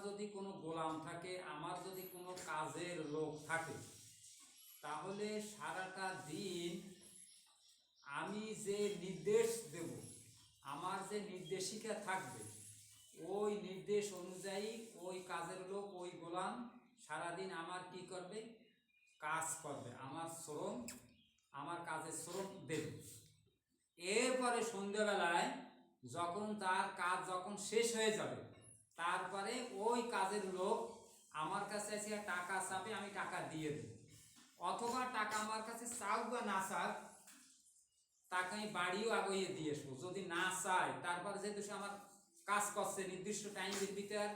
যদি কোনো গোলাম থাকে, আমার যদি কোনো কাজের লোক থাকে, তাহলে সারাটা দিন আমি যে নির্দেশ দেব, আমার যে নির্দেশিকা থাকবে, ওই নির্দেশ অনুযায়ী ওই কাজের লোক, ওই গোলাম সারাদিন আমার কি করবে? কাজ করবে, আমার শ্রম, আমার কাজের শ্রম দেবে। এরপরে সন্ধ্যাবেলায় যখন তার কাজ যখন শেষ হয়ে যাবে, তারপরে ওই কাজের লোক আমার কাছে এসে টাকা চাবে, আমি টাকা দিয়ে দেব। অথবা টাকা আমার কাছে চাক বা না চাক, তাকে আমি বাড়িও আগিয়ে দিয়ে আসবো। যদি না চায়, তারপর যেহেতু সে আমার কাজ করছে নির্দিষ্ট টাইমের ভিতর,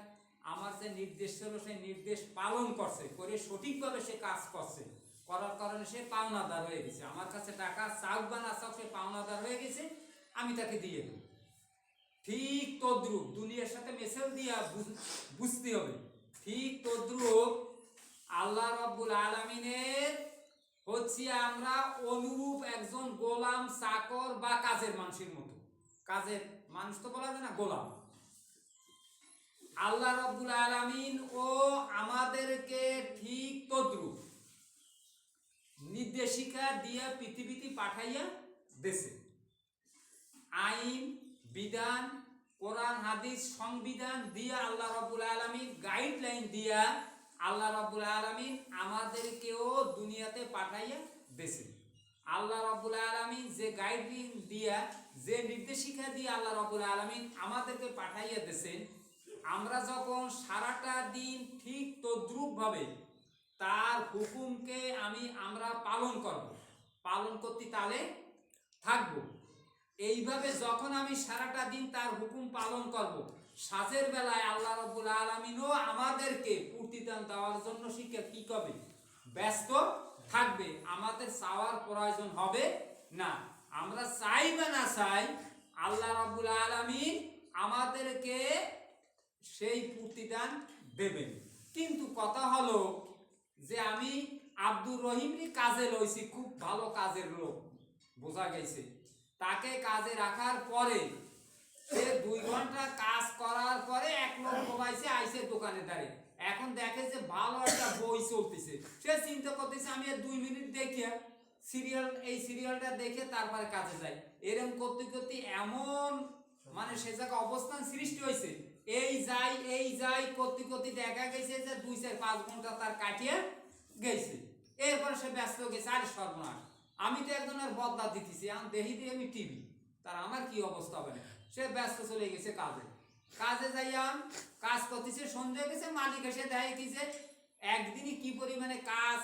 আমার যে নির্দেশ ছিল সেই নির্দেশ পালন করছে, করে সঠিকভাবে সে কাজ করছে, করার কারণে সে পাওনাদার হয়ে গেছে। আমার কাছে টাকা চাক বা না চাক, সে পাওনাদার হয়ে গেছে, আমি তাকে দিয়ে দেব। ঠিক তদ্রূপ দুনিয়ার সাথে মেসেল দিয়া বুঝতে হবে। ঠিক তদ্রূপ আল্লাহ রাব্বুল আলামিনের হচ্ছে আমরা অনুরূপ একজন গোলাম, চাকর বা কাজের মানুষের মতো। কাজের মানুষ তো বলা যায় না, গোলাম। আল্লাহ রাব্বুল আলামিন ও আমাদেরকে ঠিক তদ্রূপ নির্দেশিকা দিয়া পৃথিবীতে পাঠাইয়া দেশে। আইন বিধান, কোরআন হাদিস, সংবিধান দিয়া আল্লাহ রাব্বুল আলামিন, গাইডলাইন দিয়া আল্লাহ রাব্বুল আলামিন আমাদেরকেও দুনিয়াতে পাঠাইয়া দেশে। আল্লাহ রাব্বুল আলামিন যে গাইডলাইন দিয়া, যে নির্দেশিকা দিয়ে আল্লাহ রাব্বুল আলামিন আমাদেরকে পাঠাইয়া দেশেন, আমরা যখন সারাটা দিন ঠিক তদ্রূপভাবে তার হুকুমকে আমরা পালন করব, পালন করতে তালে থাকবো। এইভাবে যখন আমি সারাটা দিন তার হুকুম পালন করব, সাঁঝের বেলায় আল্লাহ রাব্বুল আলামিনও আমাদেরকে প্রতিদান দেওয়ার জন্য শিক্ষা কি করবে? ব্যস্ত থাকবে। আমাদের চাওয়ার প্রয়োজন হবে না। আমরা চাই বা না চাই, আল্লাহ রাব্বুল আলামিন আমাদেরকে সেই প্রতিদান দেবেন। কিন্তু কথা হলো যে আমি আব্দুর রহিমকে কাজে লইছি, খুব ভালো কাজের লোক, বোঝা গেছে। তাকে কাজে রাখার পরে সে 2 ঘন্টা কাজ করার পরে এক লোক মোবাইছে আইসে দোকানে দাঁড়িয়ে, এখন দেখে যে ভালো একটা বই চলতেছে, সে চিন্তা করতেছে আমি 2 মিনিট দেখিয়া এই সিরিয়ালটা দেখে তারপরে কাজে যাই। এরকম করতে করতে এমন মানে সে জায়গায় অবস্থান সৃষ্টি হয়েছে, এই যাই করতে করতে দেখা গেছে যে 2-4-5 ঘন্টা তার কাটিয়ে গেছে। এরপরে সে ব্যস্ত গেছে, আরে সর্বনাশ, আমি তো একজনের বদলা দিতেছি, আমি দেখি দিয়ে আমি টিভি, তার আমার কি অবস্থা হবে। সে ব্যস্ত চলে গেছে কাজে যাইয়া কাজ করতেছে, সন্ধ্যে গেছে, মালিক এসে দেয় কি যে একদিনই কি পরিমাণে কাজ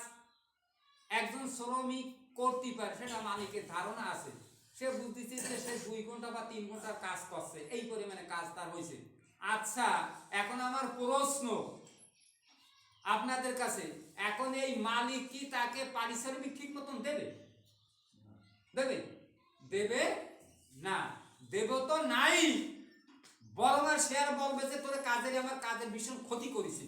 একজন শ্রমিক করতে পারে সেটা মালিকের ধারণা আছে। সে বুঝতেছে যে সে 2 ঘন্টা বা 3 ঘন্টার কাজ করছে, এই পরিমাণে কাজ তার হয়েছে। আচ্ছা, এখন আমার প্রশ্ন আপনাদের কাছে, এখন এই মালিক কি তাকে পারিশ্রমিক ঠিক মতন দেবে? দেবে না। দেব তো নাই, বরং আর সে আর বলবে যে তোর আমার কাজের ভীষণ ক্ষতি করেছি,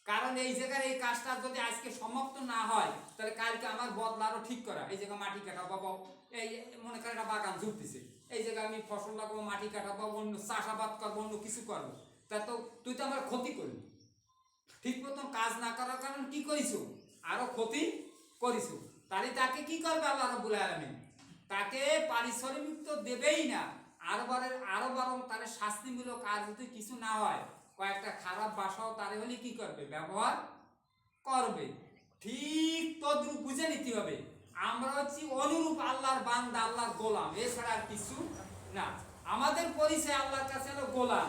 কারণ এই জায়গার এই কাজটা যদি আজকে সমাপ্ত না হয়, তাহলে কালকে আমার বদলা আরো ঠিক করা, এই জায়গায় মাটি কাটা বাবা, এই মনে করে একটা বাগান জুটতেছে, এই জায়গায় আমি ফসল লাগাবো, মাটি কাটাবো, অন্য চাষাবাদ করবো, অন্য কিছু করবো, তা তো তুই তো আমার ক্ষতি করবি। ঠিক মতন কাজ না করার কারণ কি করিস? আরো ক্ষতি করিস। তাহলে তাকে কি করবে আল্লাহ রাব্বুল আলামিন? তাকে পারিশ্রমিক তো দেবেই না, আরো বরং তার শাস্তিমূলক কাজ যদি কিছু না হয়, কয়েকটা খারাপ ভাষাও তারে হলে কি করবে? ব্যবহার করবে। ঠিক তদ্রূপ বুঝে নিতে হবে, আমরা হচ্ছি অনুরূপ আল্লাহর বান্দা, আল্লাহর গোলাম, এছাড়া আর কিছু না। আমাদের পরিচয় আল্লাহর কাছে হলো গোলাম।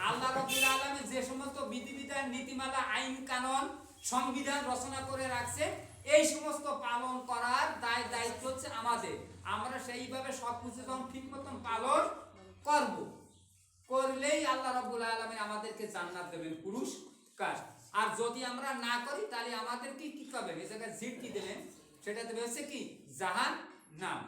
আল্লাহ রাব্বুল আলামিন যে সমস্ত বিধিবিধান, নীতিমালা, আইন কানুন, সংবিধান রচনা করে রাখছে, এই সমস্ত পালন করার দায়িত্ব হচ্ছে আমাদের। আমরা সেইভাবে সবকিছু যখন ঠিক মতন পালন করব, করলেই আল্লাহ রাব্বুল আলামিন আমাদেরকে জান্নাত দেবেন, পুরস্কার। আর যদি আমরা না করি, তাহলে আমাদেরকে কি করবেন? এই জায়গায় ঝিটকি দেবেন, সেটা দেবে হচ্ছে কি? জাহান্নাম।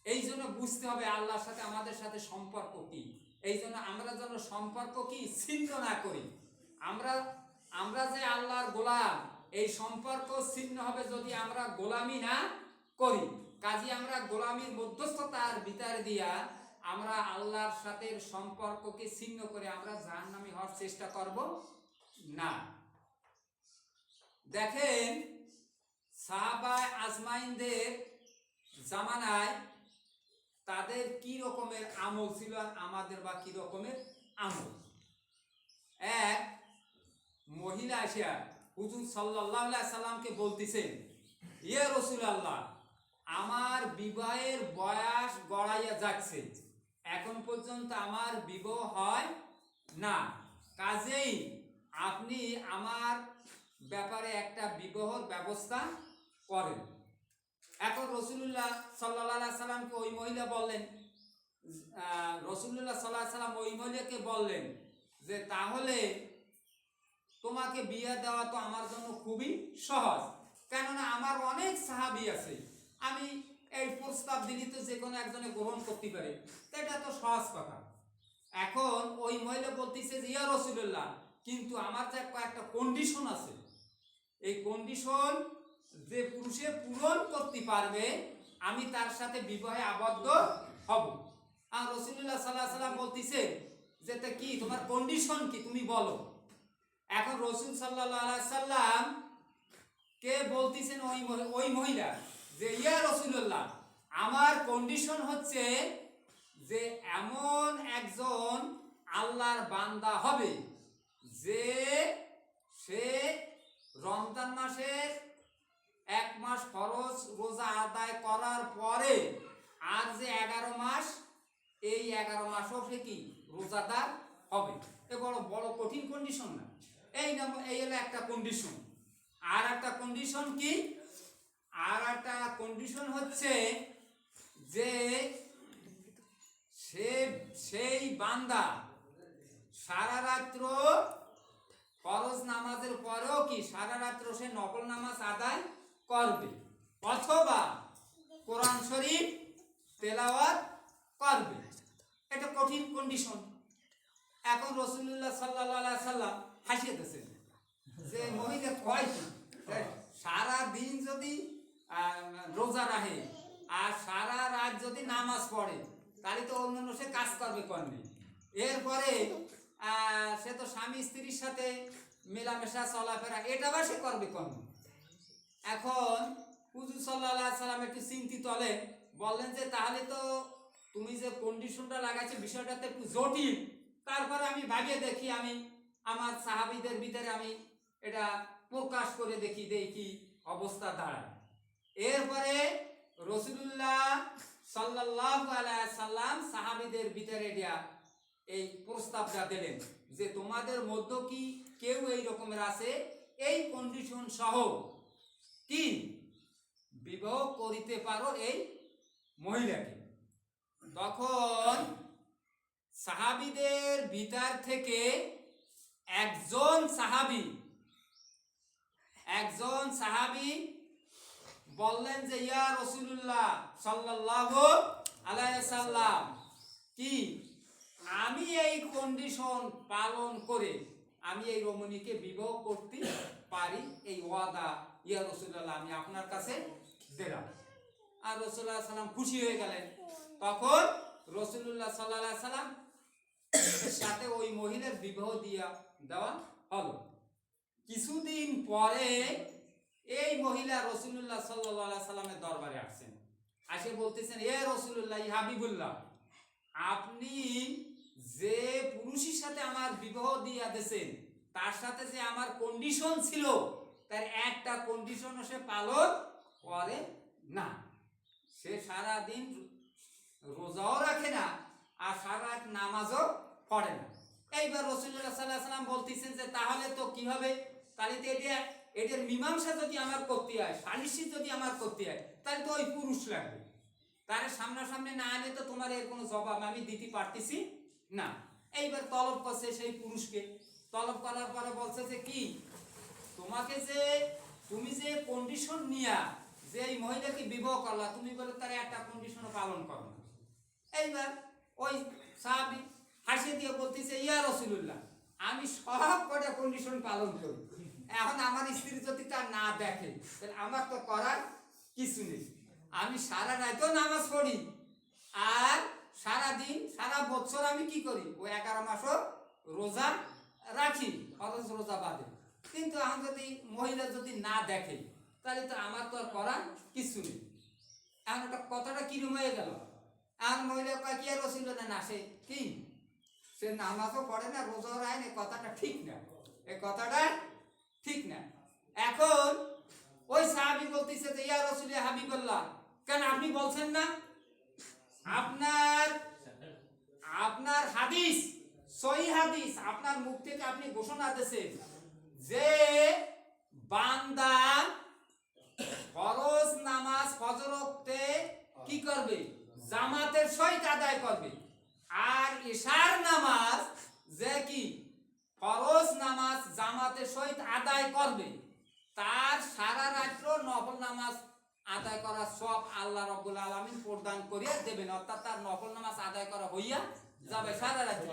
এই জন্য বুঝতে হবে আল্লাহর সাথে আমাদের সাথে সম্পর্ক কি। এই জন্য আমরা যেন সম্পর্ক কি ছিন্ন না করি। আমরা যে আল্লাহর গোলাম, এই সম্পর্ক ছিন্ন হবে যদি আমরা গোলামি না করি। কাজে আমরা গোলামির মধ্যস্থতার ভিতর দিয়া আমরা আল্লাহর সাথে সম্পর্ককে ছিন্ন করে আমরা জাহান্নামী হওয়ার চেষ্টা করব না। দেখেন সাহাবা আজমাইনদের জামানায় তাদের কি রকমের আমল ছিল আর আমাদের বা কি রকমের আমল। এক মহিলা আসিয়া হুজুর সাল্লাল্লাহু আলাইহি সাল্লামকে বলতেছেন, ইয়া রাসূলুল্লাহ, আমার বিবাহের বয়স গড়াইয়া যাচ্ছে, এখন পর্যন্ত আমার বিবাহ হয় না, কাজেই আপনি আমার ব্যাপারে একটা বিবাহর ব্যবস্থা করেন। এখন রাসূলুল্লাহ সাল্লাল্লাহু আলাইহি সাল্লামকে ওই মহিলা বললেন, রাসূলুল্লাহ সাল্লাল্লাহু আলাইহি সাল্লাম ওই মহিলাকে বললেন যে তাহলে তোমাকে বিয়ে দেওয়া তো আমার জন্য খুবই সহজ, কেননা আমার অনেক সাহাবী আছে, আমি এই প্রস্তাব দিলি তো যে কোনো একজনে গ্রহণ করতে পারে, তো এটা তো সহজ কথা। এখন ওই মহিলা বলতেছে যে ইয়া রাসূলুল্লাহ, কিন্তু আমার যে কয়েকটা কন্ডিশন আছে, এই কন্ডিশন যে পুরুষে পূরণ করতে পারবে আমি তার সাথে বিবাহে আবদ্ধ হব। আর রাসূলুল্লাহ সাল্লাল্লাহু আলাইহি সাল্লাম বলতেছে যে তা কি তোমার কন্ডিশন কি তুমি বলো। এখন রাসূল সাল্লাল্লাহু আলাইহি সাল্লাম কে বলতেছেন ওই মহিলা যে ইয়া রাসূলুল্লাহ, আমার কন্ডিশন হচ্ছে যে এমন একজন আল্লাহর বান্দা হবে যে সে রমজান মাসের 1 মাস ফরজ রোজা আদায় করার পরে আর যে 11 মাস, এই 11 মাসও সে কি রোজাদার হবে। এ বড় বড় কঠিন কন্ডিশন না? এই হলো একটা কন্ডিশন। আর একটা কন্ডিশন কি? আর একটা কন্ডিশন হচ্ছে যে সেই বান্দা সারা রাত্র ফরজ নামাজের পরেও কি সারা রাত্র সে নফল নামাজ আদায় করবে, অথবা কোরআন শরীফ তেলাওয়াত করবে। এটা কঠিন কন্ডিশন। এখন রাসূলুল্লাহ সাল্লাল্লাহু আলাইহি সাল্লাম হাসিতেছেন যে মহিলা কয় কি, সারা দিন যদি রোজা রাখে আর সারা রাত যদি নামাজ পড়ে তাহলে তো অন্যান্য সে কাজ করবে করবে, এরপরে সে তো স্বামী স্ত্রীর সাথে মেলামেশা চলাফেরা এটা বা সে করবে কর্ম। এখন হুজুর সাল্লাল্লাহু আলাইহি সাল্লাম একটু চিন্তিত হলেন, বললেন যে তাহলে তো তুমি যে কন্ডিশনটা লাগাইছো বিষয়টা তো একটু জটিল, তারপরে আমি ভাবিয়ে দেখি, আমি আমার সাহাবীদের ভিতরে আমি এটা প্রকাশ করে দেখি কি অবস্থা দাঁড়ায়। এরপরে রাসূলুল্লাহ সাল্লাল্লাহু আলাইহি সাল্লাম সাহাবীদের ভিতরে এই প্রস্তাবটা দিলেন যে তোমাদের মধ্যে কি কেউ এই রকমের আছে এই কন্ডিশন সহ কি বিবাহ করিতে পারো এই মহিলাকে। তখন সাহাবীদের ভিতর থেকে একজন সাহাবী বললেন যে ইয়া রাসূলুল্লাহ সাল্লাল্লাহু আলাইহি সাল্লাম, কি আমি এই কন্ডিশন পালন করে আমি এই রমণীকে বিবাহ করতে পারি, এই ওয়াদা ইয়া রাসূলুল্লাহ আমি আপনার কাছে দিলাম। আর রাসূলুল্লাহ সাল্লাম খুশি হয়ে গেলেন। তখন রাসূলুল্লাহ সাল্লাল্লাহু আলাইহি সাল্লাম সাথে ওই মহিলার বিবাহ দেওয়া হলো। কিছুদিন পরে এই মহিলা রাসূলুল্লাহ সাল্লাল্লাহু আলাইহি সাল্লামের দরবারে আসছেন, আসে বলতেছেন, এ রাসূলুল্লাহ হাবিবুল্লাহ, আপনি যে পুরুষের সাথে আমার বিবাহ দিয়া দিয়েছেন তার সাথে যে আমার কন্ডিশন ছিল তার একটা কন্ডিশনও সে পালন করে না। সে সারা দিন রোজাও রাখে না আর সারা রাত নামাজও পড়ে না। এইবার রাসূলুল্লাহ সাল্লাল্লাহু আলাইহি সাল্লাম বলতেছেন যে তাহলে তো কি হবে, তাহলে তো এটার মীমাংসা যদি আমার করতে হয়, সালিশি যদি আমার করতে হয়, তাহলে তো ওই পুরুষ লাগবে। তার সামনাসামনি না আনে তো তোমার এর কোনো জবাব আমি দিতে পারতেছি না। এইবার তলব করছে সেই পুরুষকে, তলব করার পরে বলছে যে কি তুমি যে কন্ডিশন নিয়া যে এই মহিলাকে বিবাহ করলা, তুমি বলে তার একটা কন্ডিশন পালন করো না। এইবার ওই সাহাবী হাসি দিয়ে বলতেছে, ইয়া রাসূলুল্লাহ, আমি সব কটা কন্ডিশন পালন করি, এখন আমার স্ত্রী যদি তা না দেখে তাহলে আমার তো করার কিছু নেই। আমি সারা রাতও নামাজ পড়ি আর সারা দিন সারা বছর আমি কি করি, ওই 11 মাসও রোজা রাখি, ফরজ রোজা বাদে। কিন্তু আমি যদি মহিলা যদি না দেখে তাহলে তো আমার তো আর করার কিছু নেই। এখন একটা কথাটা কিরম হয়ে গেল, এখন মহিলা কয় কি আর রসিল না সে কি সে নামাজও পড়ে না রোজাও রায় না, কথাটা ঠিক না, এই কথাটা ঠিক না। এখন ওই সাহাবী বলতেছে যে ইয়া রাসূল ইয়া হাবিবাল্লাহ, কেন আপনি বলছেন না? আপনার আপনার হাদিস সহিহ হাদিস, আপনার মুখ থেকে আপনি ঘোষণা দিয়েছেন যে বান্দা ফরজ নামাজ ফজর ওয়াক্তে কি করবে? জামাতের সহিত আদায় করবে। আর ইশার নামাজ যে কি ফরজ নামাজ জামাতের সহিত আদায় করবে, তার সারা রাত্র নফল নামাজ আদায় করার সব আল্লাহ রাব্বুল আলামিন প্রদান করিয়া দেবেন, অর্থাৎ তার নফল নামাজ আদায় করা হইয়া যাবে সারা রাত্র।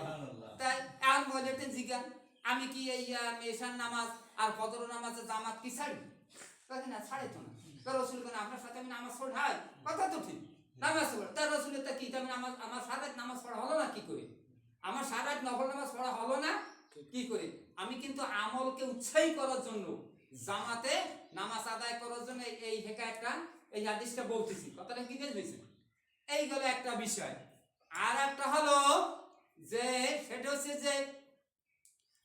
তাই এখন বলেতেন জিজ্ঞান আমি কি এই এশার নামাজ আর ফজর নামাজের জামাত কি ছাড়ি? না ছাড়ে তো না। রসুল কেন আপনার সাথে আমি নামাজ পড়ি? হয় কথা তো ঠিক, নামাজ পড়ে তার রসুলের তা কি তেমন আমার সারা রাত নামাজ পড়া হলো না কি করে? আমার সারা রাত নফল নামাজ পড়া হলো না কি করে? আমি কিন্তু আমলকে উৎসাহী করার জন্য, জামাতে নামাজ আদায় করার জন্য এই হেকায়তটা এই হাদিসটা বলতেছি। কথাটা কি বুঝেছেন? এই গেল একটা বিষয়। আর একটা হলো যে সেটা হচ্ছে যে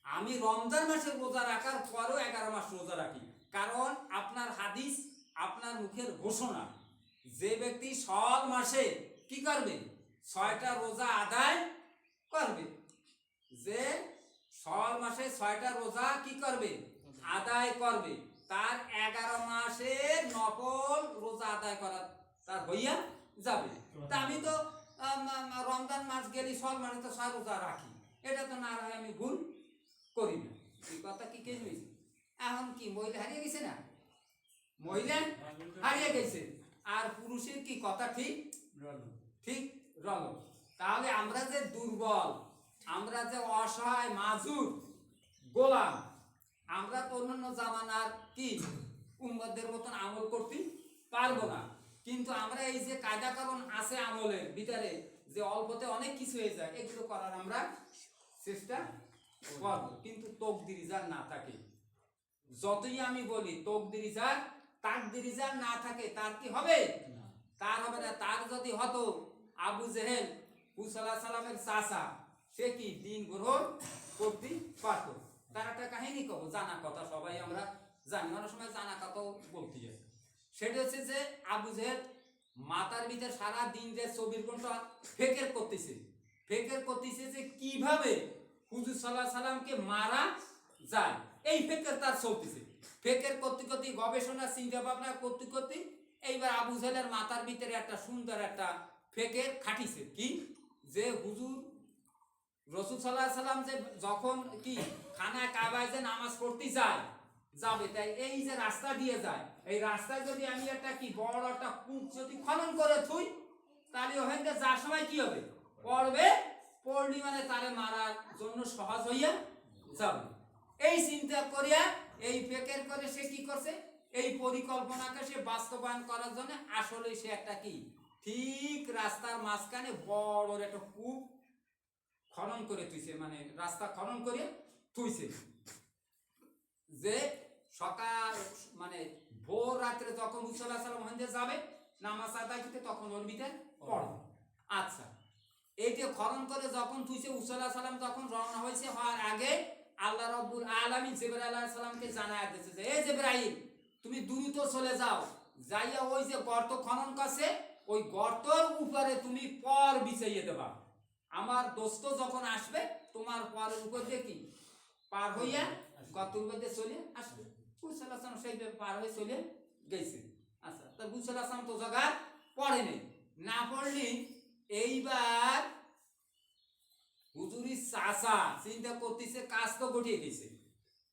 আমি রমজান মাসের রোজা রাখার পরও 11 মাস রোজা রাখি, কারণ আপনার হাদিস আপনার মুখের ঘোষণা যে ব্যক্তি সওয়াল মাসে কি করবে? 6টা রোজা আদায় করবে। যে সওয়াল মাসে 6টা রোজা কি করবে? আদায় করবে, তার 11 মাসের নফল রোজা আদায় করা তার হইয়া যাবে। তা আমি তো রমজান মাস গেলি সওয়াল মাসে তো 6 রোজা রাখি, এটা তো না হয় আমি ভুল করি না। এই কথা কি কে হয়েছে? এখন কি মহিলা হারিয়ে গেছে না? মহিলা হারিয়ে গেছে, আর পুরুষের কি কথা ঠিক ঠিক রল। তাহলে আমরা যে দুর্বল, আমরা যে অসহায় মাজুর গোলাম, আমরা তো অন্যান্য জামানার কি উম্মতদের মতন আমল করতে পারবো না। কিন্তু আমরা এই যে কায়দা কারণ আছে আমলের ভিতরে, যে অল্পতে অনেক কিছু হয়ে যায়, এগুলো করার আমরা চেষ্টা করবো। কিন্তু তকদির যার না থাকে, যতই আমি বলি তকদির যার তাকদির যার না থাকে, তার কি হবে? তার হবে না। তার যদি হতো আবু জেহেল মুসা আলাইহিস সালামের চাচা, সে কি দিন গ্রহণ করতে পারত? তার একটা কাহিনী কব, জানা কথা, সবাই আমরা জানি, অনেক সময় জানা কথাও বলতে হয়। সেটা হচ্ছে যে আবু জেহেল মাথার ভিতরে সারা দিন যে 24 ঘন্টা ফিকির করতেছে যে কিভাবে হুজুর সাল্লাল্লাহু আলাইহি সাল্লামকে মারা যায়, এই ফিকির তার চলতেছে। ফিকির করতে করতে, গবেষণা চিন্তা ভাবনা করতে করতে এইবার আবু জেহেলের মাথার ভিতরে একটা সুন্দর একটা ফিকির খাটিছে, কি যে হুজুর রাসূল সাল্লাল্লাহু আলাইহি সাল্লাম যে যখন কি খানায় কাবায় যে নামাজ পড়তে যাবে, তাই এই যে রাস্তা দিয়ে যায়, এই রাস্তায় যদি আমি একটা কি বড় একটা কূপ যদি খনন করে থুই, তাহলে ওখান থেকে যার সময় কি হবে? পড়লি মানে তারে মারার জন্য সহজ হইয়া যাবে। এই চিন্তা করিয়া এই ফিকির করে সে কি করছে? এই পরিকল্পনাকে সে বাস্তবায়ন করার জন্য আসলে সে একটা কি ঠিক রাস্তার মাঝখানে বড় একটা কূপ খনন করে থুইছে, মানে রাস্তা খনন করে থুইছে, যে সকাল মানে ভোর রাত্রে যখন মুসা আলাইহিস সালাম ওখানে যাবে নামাজ আদায় করতে, তখন ওর ভিতরে পড়বে। আচ্ছা, এই যে খনন করে যখন থুইছে, মুসা আলাইহিস সালাম যখন রওনা হয়েছে, হওয়ার আগে আল্লাহ রাব্বুল আলামিন জিবরাইল আলাইহিস সালামকে জানায় দিয়েছে যে এই জিবরাইল, তুমি দ্রুত চলে যাও, যাইয়া ওই যে গর্ত খনন করছে, ওই গর্তের উপরে তুমি পর বিছাইয়ে দেবা। আমার দোস্ত যখন আসবে, তোমার পরের উপর দিয়ে কি পার হইয়া গর্তের মধ্যে চলে আসবে। মুসা আলাইহিস সালাম সেইভাবে পার হয়ে চলে গেছে। আচ্ছা, তা মুসা আলাইহিস সালাম তো জায়গা পড়ে নেই, না পড়লি এইবার হুজুরি চাচা চিন্তা করতেছে কাজ তো গঠিয়ে গেছে।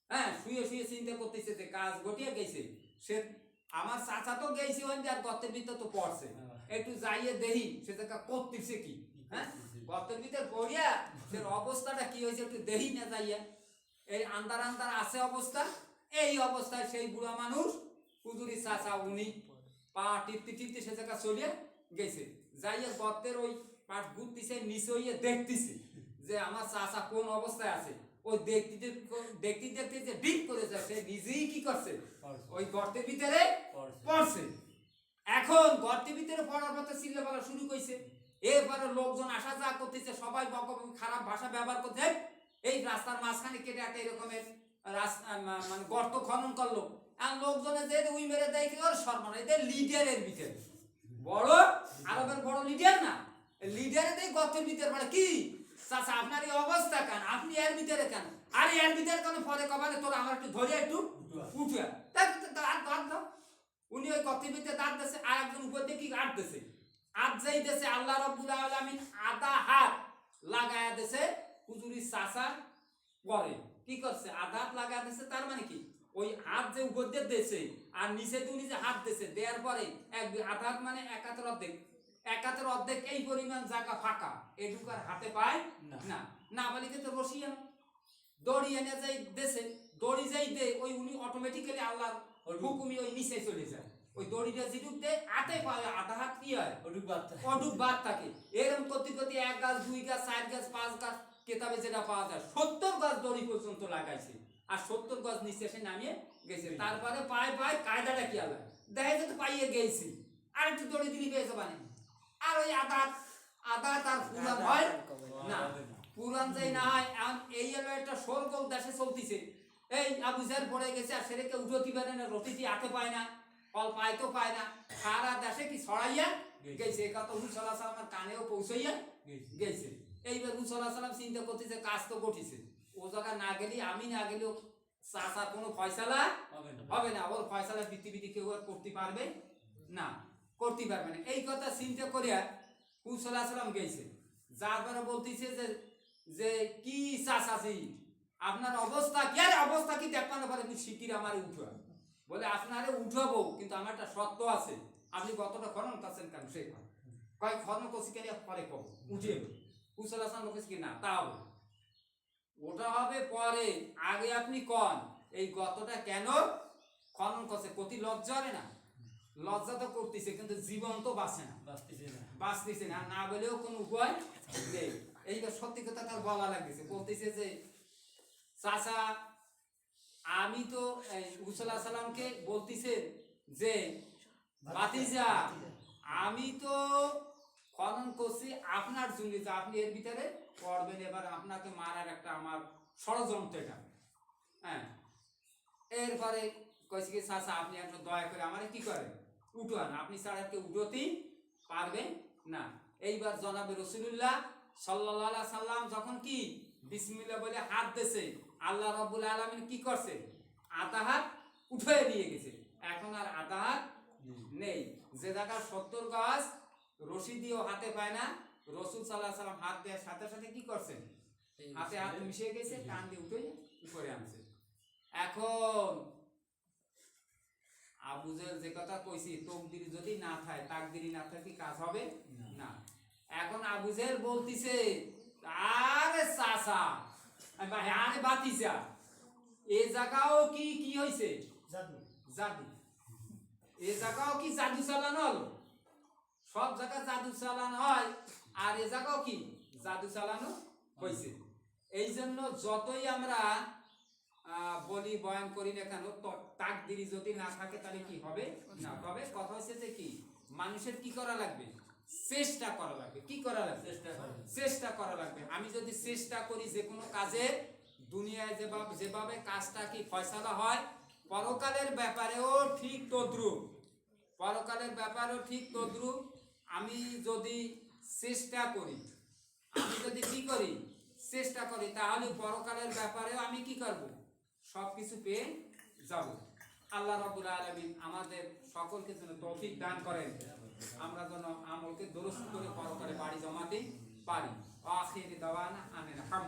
হ্যাঁ, শুয়ে শুয়ে চিন্তা করতেছে যে কাজ গঠিয়ে গেছে, সে আমার চাচা তো গেছে ওই আর গর্তের ভিতর তো পড়ছে, একটু যাইয়ে দেখি সে জায়গা করতেছে কি। হ্যাঁ, গর্তের ভিতর পড়িয়া সে অবস্থাটা কি হয়েছে একটু দেখি না যাইয়া, এই আন্দার আন্দার আছে অবস্থা। এই অবস্থায় সেই বুড়া মানুষ হুজুরি চাচা উনি পা টিপতে টিপতে সে জায়গা চলে গেছে, যাইয়া গর্তের ওই পাট ঘুরতেছে, নিচে হইয়া দেখতেছে যে আমার চাচা কোন অবস্থায় আছে। ওই দেখতে দেখতে দেখতে যে ডিপ করে যাচ্ছে নিজেই কি করছে ওই গর্তের ভিতরে পড়ছে। এখন গর্তের ভিতরে পড়ার পর চিল্লা বলা শুরু করেছে। এরপরে লোকজন আসা যাওয়া করতেছে, সবাই বকবক খারাপ ভাষা ব্যবহার করছে। এই রাস্তার মাঝখানে কেটে একটা এরকমের রাস্তা মানে গর্ত খনন করলো। আর লোকজনে যে উই মেরে দেয় কি ওর সরমান এদের লিডারের ভিতরে বড় আরবের বড় লিডার না, লিডারে দেয় গর্তের ভিতরে মানে কি চাচা আপনার এই অবস্থা কেন, আপনি এর ভিতরে কেন, আরে এর ভিতরে কেন পরে কবালে তোর আমার একটু ধরে একটু উঠে দাও। উনি ওই গর্তের ভিতরে দাঁত দিয়েছে, আর একজন উপর দিয়ে কি আট দিয়েছে, আট যাই দিয়েছে আল্লাহ রাব্বুল আলামিন আধা হাত লাগায়া দিয়েছে হুজুরির চাচা পরে কি করছে আধা হাত লাগায়া দিয়েছে। তার মানে কি ওই হাত যে উপর দিয়ে দিয়েছে আর নিচে দিয়ে উনি যে হাত দিয়েছে দেওয়ার পরে এক আধা হাত মানে এক হাতের অর্ধেক, এক হাতের অর্ধেক এই পরিমাণ জায়গা ফাঁকা এটুকু আর হাতে পায় না। না বলে কিন্তু রশি আনো দড়ি এনে যাই দেশে, দড়ি যাই দে ওই উনি অটোমেটিক্যালি আল্লাহর হুকুমে ওই নিচে চলে যায়। ওই দড়িটা যেটুক দেয় হাতে পায় আধা হাত কি হয় অডুক বাদ থাকে। এরকম করতে করতে 1 গাছ 2 গাছ 4 গাছ 5 গাছ কেতাবে যেটা পাওয়া যায় 70 গাছ দড়ি পর্যন্ত লাগাইছে আর 70 গাছ নিচে এসে নামিয়ে গেছে। তারপরে পায় কায়দাটা কি আলাদা দেখা যেত পাইয়ে গেছি আর একটু দড়ি দিলি পেয়েছে মানে আর ওই আধা তার পুরান হয় না, পুরান যাই না হয়। এই হলো একটা সরগোল দেশে চলতেছে। এই আবু জাহেল পড়ে গেছে আর সেটাকে উঠতে পারে না, রতিটি হাতে পায় না, ফল পায় তো পায় না, সারা দেশে কি ছড়াইয়া গেছে। কথা হুজুর সাল্লাল্লাহু আলাইহি ওয়াসাল্লামের কানেও পৌঁছাইয়া গেছে। এইবার হুজুর সাল্লাল্লাহু আলাইহি ওয়াসাল্লাম চিন্তা করতেছে কাজ তো ঘটিছে, ও জায়গা না গেলি আমি না গেলেও চাচার কোনো ফয়সালা হবে না, ওর ফয়সালা পৃথিবীতে কেউ আর করতে পারবে না। এই কথা চিন্তা করিয়া হুজুর সাল্লাল্লাহু আলাইহি ওয়াসাল্লাম গেছে। যার পরে বলতেছে যে কি চাচাজি আপনার অবস্থা কি, আর অবস্থা কি দেখবার পারে তুমি শিকির আমার উঠা বলে আপনারে উঠাবো কিন্তু আমার একটা শর্ত আছে, আপনি কতটা খনন করছেন কেন সেই কয় খনন করছি কেন পরে কব উঠে হুজুর লোকেশ কি না তা হবে ওটা হবে পরে, আগে আপনি কন এই গতটা কেন খনন করছে। কতি লজ্জা হবে না, লজ্জা তো করতেছে কিন্তু জীবন তো বাঁচে না, বাঁচতেছে না, না বলেও কোনো উপায় নেই। এইবার সত্যি কথা তার বলা লাগতেছে, বলতেছে যে চাচা আমি তো হুসাল্লাহ সাল্লামকে বলতেছে যে ভাতিজা আমি তো খনন করছি আপনার জন্য যে আপনি এর ভিতরে পড়বেন, এবার আপনাকে মারার একটা আমার ষড়যন্ত্র এটা। হ্যাঁ এরপরে কইছে কি চাচা আপনি একটু দয়া করে আমারে কি করেন উঠান, আপনি ছাড়া কেউ উঠতেই পারবেন না। এইবার জনাবে রাসূলুল্লাহ সাল্লাল্লাহু আলাইহি সাল্লাম যখন কি বিসমিল্লাহ বলে হাত দিয়েছে আল্লাহ রাব্বুল আলামিন কি করছে আধা হাত উঠে নিয়ে গেছে, এখন আর আধা হাত নেই। যে জায়গা 70 গাছ রশি দিয়েও হাতে পায় না, রাসূল সাল্লাল্লাহু আলাইহি সাল্লাম হাত দেওয়ার সাথে সাথে কি করছেন হাতে হাত মিশিয়ে গেছে, কান দিয়ে উঠে উপরে আনছে। এখন আবু জাহেল যে কথা কইছি তকদির যদি না থাকে তাকদিরি না থাকে কাজ হবে না। এখন আবু জাহেল বলতিছে আরে চাচা আরে বাতিজা এই জায়গাও কি কি হইছে জাদু, এই জায়গাও কি জাদু চালানো হলো, সব জায়গা জাদু চালানো হয় আর এই জায়গাও কি জাদু চালানো হয়েছে। এই জন্য যতই আমরা বলি বয়ান করি না কেন তাকদিরি যদি না থাকে তাহলে কি হবে না। তবে কথা হচ্ছে যে কি মানুষের কি করা লাগবে চেষ্টা করা লাগবে, কি করা লাগবে চেষ্টা করা লাগবে। আমি যদি চেষ্টা করি যে কোনো কাজে দুনিয়ায় যেভাবে কাজটা কি ফয়সালা হয় পরকালের ব্যাপারেও ঠিক তদ্রুপ, পরকালের ব্যাপারেও ঠিক তদ্রুপ। আমি যদি চেষ্টা করি, আমি যদি কি করি চেষ্টা করি তাহলে পরকালের ব্যাপারেও আমি কি করব সবকিছু পেয়ে যাব। আল্লাহ রাব্বুল আলামিন আমাদের সকলকে যেন তৌফিক দান করেন, আমরা যেন আমলকে দুরুস্ত করে পরকালে বাড়ি জমাতে পারি। আখির দাওয়ানা আনিল হামদ।